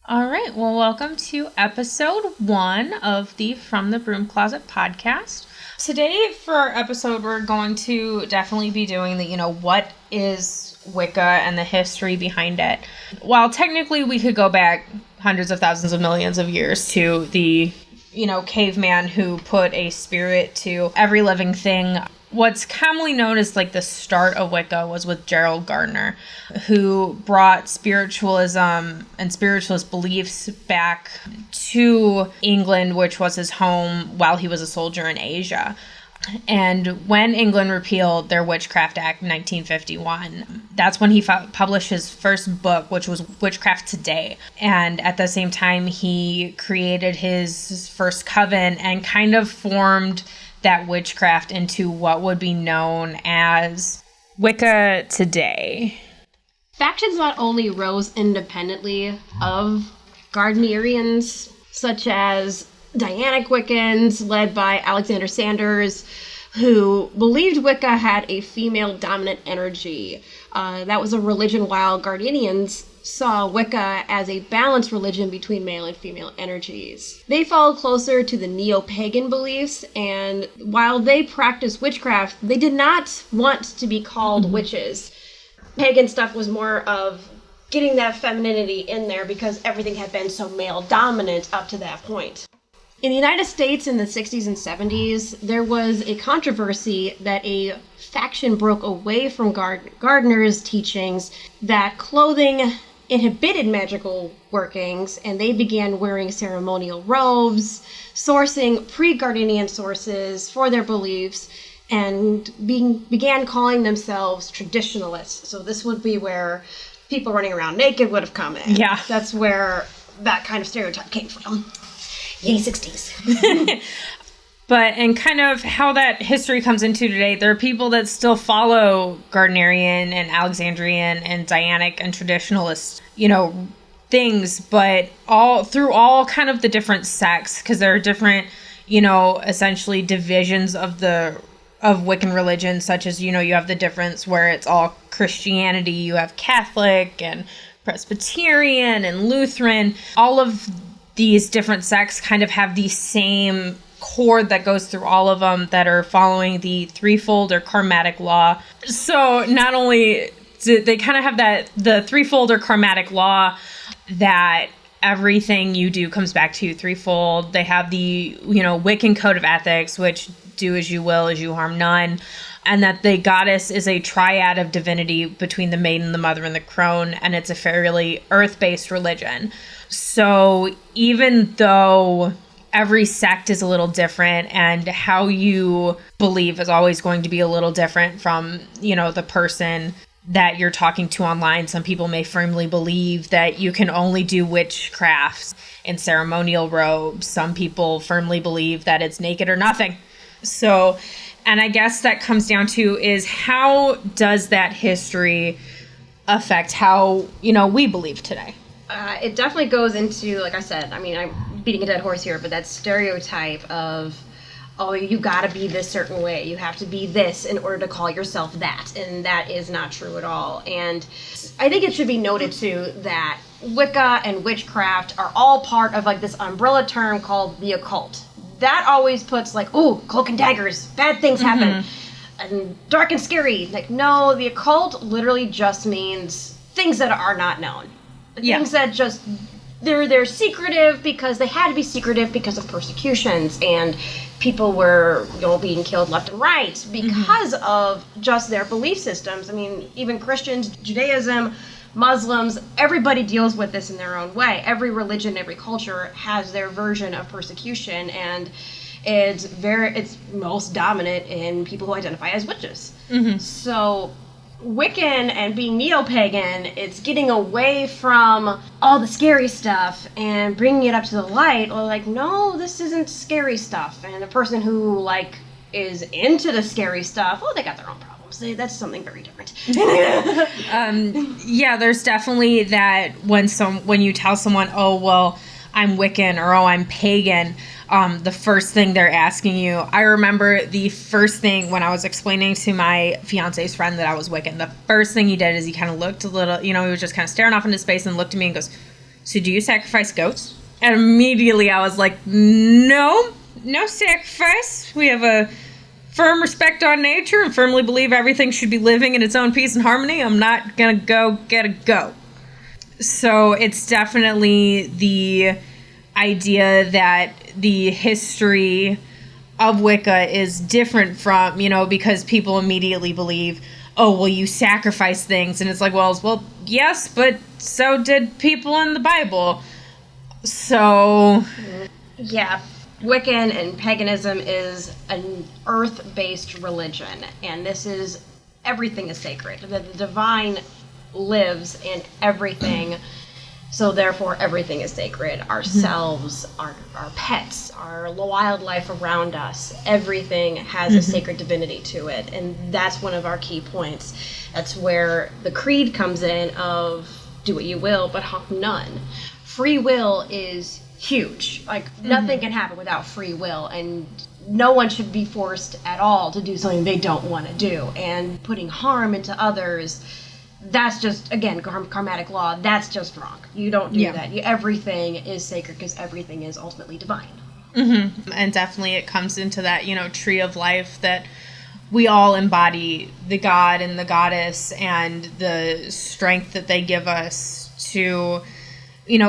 All right. Well, welcome to episode 1 of the From the Broom Closet podcast. Today, for our episode, we're going to definitely be doing the, what is Wicca and the history behind it. While technically we could go back hundreds of thousands of millions of years to the, caveman who put a spirit to every living thing. What's commonly known as the start of Wicca was with Gerald Gardner, who brought spiritualism and spiritualist beliefs back to England, which was his home while he was a soldier in Asia. And when England repealed their Witchcraft Act in 1951, that's when he published his first book, which was Witchcraft Today. And at the same time, he created his first coven and kind of formed that witchcraft into what would be known as Wicca today. Factions not only rose independently of Gardnerians, such as Dianic Wiccans, led by Alexander Sanders, who believed Wicca had a female-dominant energy. That was a religion, while Gardnerians saw Wicca as a balanced religion between male and female energies. They followed closer to the neo-pagan beliefs, and while they practiced witchcraft, they did not want to be called witches. Pagan stuff was more of getting that femininity in there because everything had been so male-dominant up to that point. In the United States in the 60s and 70s, there was a controversy that a faction broke away from Gardner's teachings that clothing inhibited magical workings, and they began wearing ceremonial robes, sourcing pre-Gardnerian sources for their beliefs, and began calling themselves traditionalists. So this would be where people running around naked would have come in. Yeah. That's where that kind of stereotype came from. Yay, 60s. And kind of how that history comes into today, there are people that still follow Gardnerian and Alexandrian and Dianic and traditionalist, things, but through all kind of the different sects, because there are different, essentially divisions of Wiccan religion, such as, you have the difference where it's all Christianity, you have Catholic and Presbyterian and Lutheran. All of these different sects kind of have the same cord that goes through all of them, that are following the threefold or karmatic law. So not only do they kind of have the threefold or karmatic law, that everything you do comes back to threefold. They have the, Wiccan code of ethics, which do as you will, as you harm none. And that the goddess is a triad of divinity between the maiden, the mother, and the crone. And it's a fairly earth-based religion. So even though every sect is a little different, and how you believe is always going to be a little different from, the person that you're talking to online. Some people may firmly believe that you can only do witchcraft in ceremonial robes. Some people firmly believe that it's naked or nothing. So, and I guess that comes down to is, how does that history affect how, we believe today? It definitely goes into, like I said, I'm beating a dead horse here, but that stereotype of, oh, you gotta be this certain way. You have to be this in order to call yourself that. And that is not true at all. And I think it should be noted, too, that Wicca and witchcraft are all part of, this umbrella term called the occult. That always puts, cloak and daggers, bad things happen, and dark and scary. No, the occult literally just means things that are not known. Things that just, they're secretive because they had to be secretive because of persecutions, and people were, being killed left and right because of just their belief systems. Even Christians, Judaism, Muslims, everybody deals with this in their own way. Every religion, every culture has their version of persecution, and it's most dominant in people who identify as witches. So Wiccan and being neo-pagan, it's getting away from all the scary stuff and bringing it up to the light. Or no, this isn't scary stuff. And the person who is into the scary stuff, they got their own problems. That's something very different. There's definitely that when you tell someone, oh, well, I'm Wiccan, or oh, I'm pagan, the first thing they're asking you. I remember the first thing when I was explaining to my fiance's friend that I was Wiccan, the first thing he did is he kind of looked a little, he was just kind of staring off into space and looked at me and goes, so do you sacrifice goats? And immediately I was like, no sacrifice. We have a firm respect on nature and firmly believe everything should be living in its own peace and harmony. I'm not going to go get a goat. So it's definitely the idea that the history of Wicca is different from, because people immediately believe, oh, well, you sacrifice things. And it's like, well, yes, but so did people in the Bible. So, yeah, Wiccan and paganism is an earth-based religion, and everything is sacred. The divine lives in everything, so therefore everything is sacred. Ourselves, our pets, our wildlife around us, everything has a sacred divinity to it, and that's one of our key points. That's where the creed comes in of do what you will, but harm none. Free will is huge. Like, nothing can happen without free will, and no one should be forced at all to do something they don't want to do. And putting harm into others, that's just, again, karmatic law, that's just wrong. You don't do that. Everything is sacred because everything is ultimately divine. And definitely it comes into that, tree of life that we all embody the god and the goddess and the strength that they give us to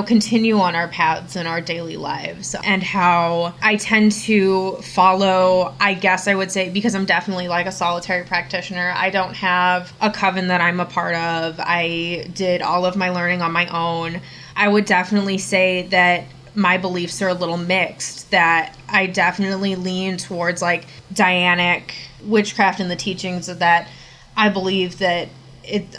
continue on our paths in our daily lives. And how I tend to follow, I guess I would say, because I'm definitely like a solitary practitioner, I don't have a coven that I'm a part of. I did all of my learning on my own. I would definitely say that my beliefs are a little mixed, that I definitely lean towards like Dianic witchcraft and the teachings of that. I believe that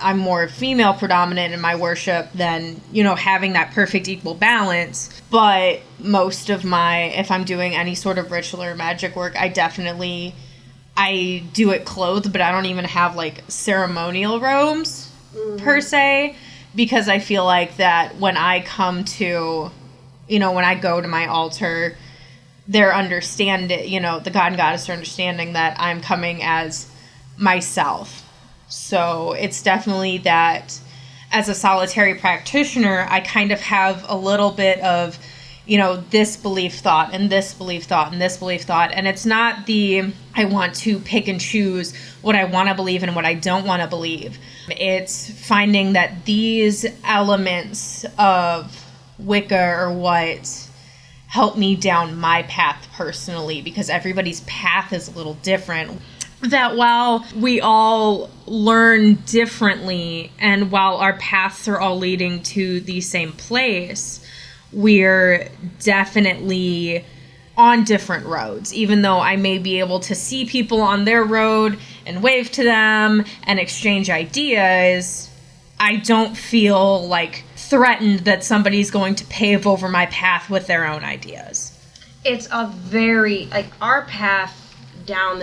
I'm more female predominant in my worship than, having that perfect equal balance. But most of if I'm doing any sort of ritual or magic work, I do it clothed, but I don't even have like ceremonial robes per se, because I feel like that when I come to, when I go to my altar, they're understanding, the god and goddess are understanding that I'm coming as myself. So it's definitely that as a solitary practitioner, I kind of have a little bit of, this belief thought and this belief thought and this belief thought. And it's not I want to pick and choose what I want to believe and what I don't want to believe. It's finding that these elements of Wicca or what help me down my path personally, because everybody's path is a little different. That while we all learn differently and while our paths are all leading to the same place, we're definitely on different roads. Even though I may be able to see people on their road and wave to them and exchange ideas, I don't feel like threatened that somebody's going to pave over my path with their own ideas. It's a very, our path down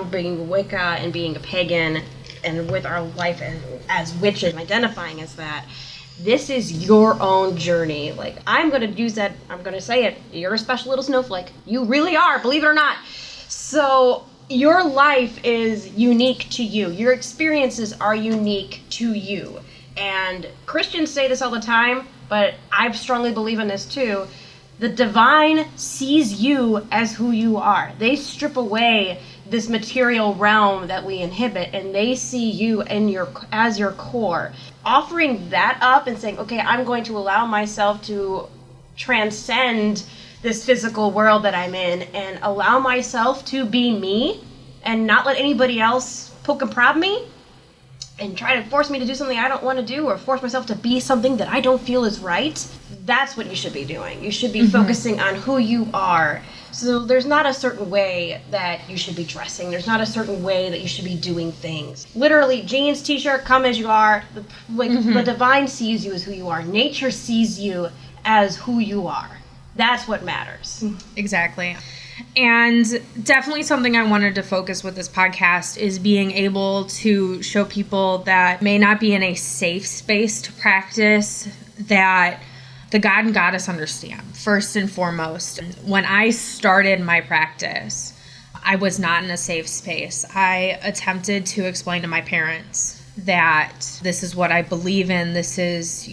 being Wicca and being a pagan and with our life as witches, identifying as that, this is your own journey. I'm going to use that, I'm going to say it, you're a special little snowflake. You really are, believe it or not. So your life is unique to you. Your experiences are unique to you. And Christians say this all the time, but I strongly believe in this too. The divine sees you as who you are. They strip away this material realm that we inhibit, and they see you as your core. Offering that up and saying, okay, I'm going to allow myself to transcend this physical world that I'm in and allow myself to be me and not let anybody else poke and prod me and try to force me to do something I don't want to do or force myself to be something that I don't feel is right. That's what you should be doing. You should be focusing on who you are. So there's not a certain way that you should be dressing. There's not a certain way that you should be doing things. Literally, jeans, t-shirt, come as you are. The divine sees you as who you are. Nature sees you as who you are. That's what matters. Exactly. And definitely something I wanted to focus with this podcast is being able to show people that may not be in a safe space to practice, that the God and Goddess understand, first and foremost. When I started my practice, I was not in a safe space. I attempted to explain to my parents that this is what I believe in. This is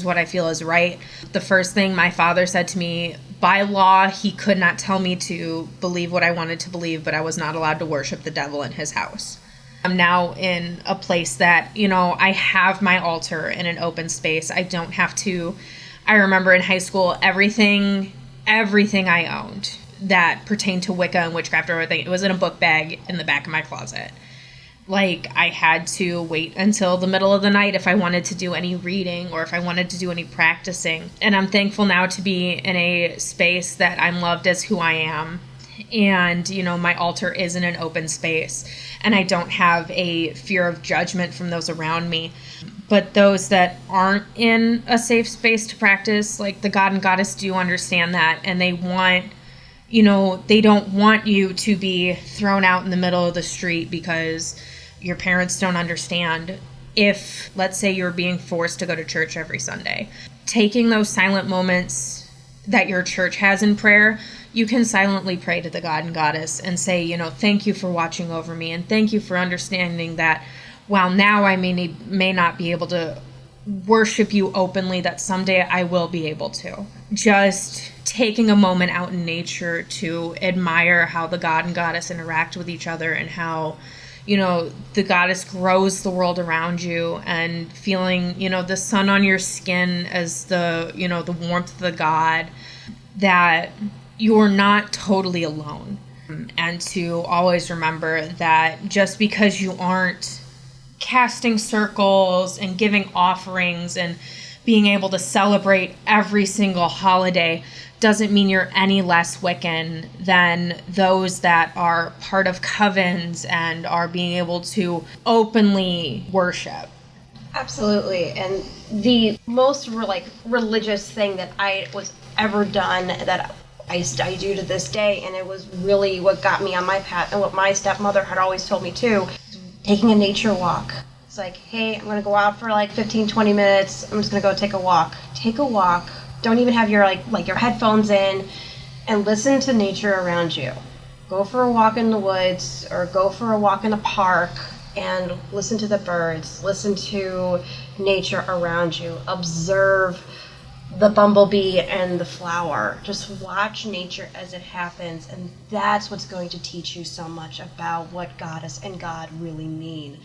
what I feel is right. The first thing my father said to me, by law, he could not tell me to believe what I wanted to believe, but I was not allowed to worship the devil in his house. I'm now in a place that, I have my altar in an open space. I don't have to. I remember in high school, everything I owned that pertained to Wicca and witchcraft or everything, it was in a book bag in the back of my closet. Like, I had to wait until the middle of the night if I wanted to do any reading or if I wanted to do any practicing. And I'm thankful now to be in a space that I'm loved as who I am. And, my altar is in an open space. And I don't have a fear of judgment from those around me. But those that aren't in a safe space to practice, like the god and goddess do understand that. And they want, they don't want you to be thrown out in the middle of the street because your parents don't understand. If, let's say, you're being forced to go to church every Sunday, taking those silent moments that your church has in prayer, you can silently pray to the god and goddess and say, thank you for watching over me, and thank you for understanding that while now I may not be able to worship you openly, that someday I will be able to. Just taking a moment out in nature to admire how the god and goddess interact with each other and how the goddess grows the world around you, and feeling, the sun on your skin as the warmth of the god, that you're not totally alone. And to always remember that just because you aren't casting circles and giving offerings and being able to celebrate every single holiday doesn't mean you're any less Wiccan than those that are part of covens and are being able to openly worship. Absolutely. And the most religious thing that I was ever done that I do to this day, and it was really what got me on my path and what my stepmother had always told me too, taking a nature walk. It's like, hey, I'm going to go out for 15, 20 minutes. I'm just going to go take a walk. Take a walk. Don't even have your your headphones in, and listen to nature around you. Go for a walk in the woods or go for a walk in a park and listen to the birds. Listen to nature around you. Observe the bumblebee and the flower. Just watch nature as it happens, and that's what's going to teach you so much about what goddess and God really mean.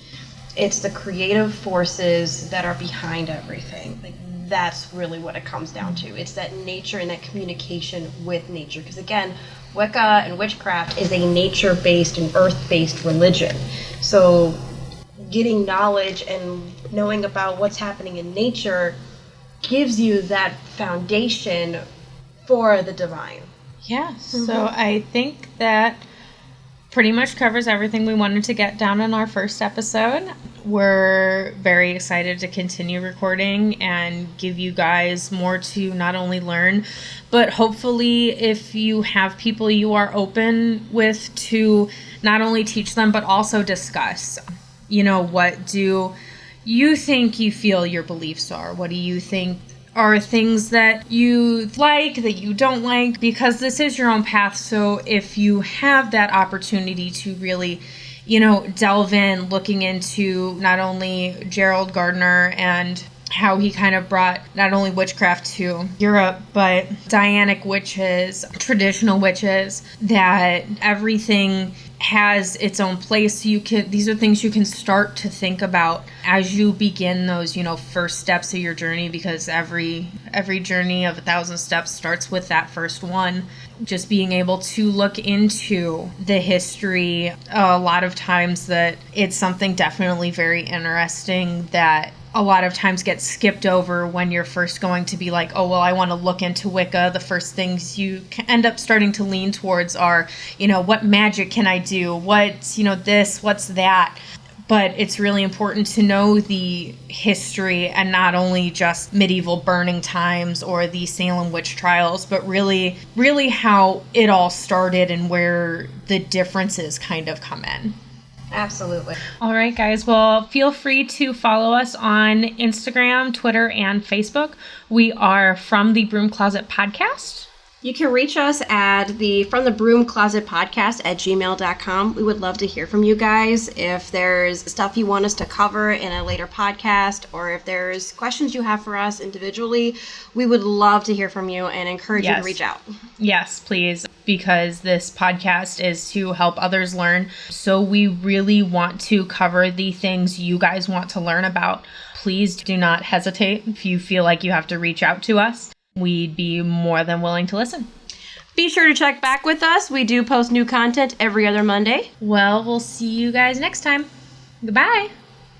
It's the creative forces that are behind everything. That's really what it comes down to. It's that nature and that communication with nature. Because again, Wicca and witchcraft is a nature-based and earth-based religion. So getting knowledge and knowing about what's happening in nature gives you that foundation for the divine. Yeah, so I think that pretty much covers everything we wanted to get down in our first episode. We're very excited to continue recording and give you guys more to not only learn, but hopefully if you have people you are open with, to not only teach them, but also discuss, what do you think you feel your beliefs are? What do you think are things that you like, that you don't like? Because this is your own path. So if you have that opportunity to really, delve in, looking into not only Gerald Gardner and how he kind of brought not only witchcraft to Europe, but Dianic witches, traditional witches, that everything has its own place. These are things you can start to think about as you begin those, first steps of your journey, because every journey of 1,000 steps starts with that first one. Just being able to look into the history, a lot of times that it's something definitely very interesting that a lot of times gets skipped over when you're first going to be like, oh, well, I want to look into Wicca. The first things you end up starting to lean towards are, what magic can I do? What's, this, what's that? But it's really important to know the history, and not only just medieval burning times or the Salem witch trials, but really, really how it all started and where the differences kind of come in. Absolutely. All right, guys. Well, feel free to follow us on Instagram, Twitter, and Facebook. We are From the Broom Closet Podcast. You can reach us at the From the Broom Closet Podcast at gmail.com. We would love to hear from you guys. If there's stuff you want us to cover in a later podcast, or if there's questions you have for us individually, we would love to hear from you and encourage you to reach out. Yes, please, because this podcast is to help others learn. So we really want to cover the things you guys want to learn about. Please do not hesitate if you feel like you have to reach out to us. We'd be more than willing to listen. Be sure to check back with us. We do post new content every other Monday. Well, we'll see you guys next time. Goodbye.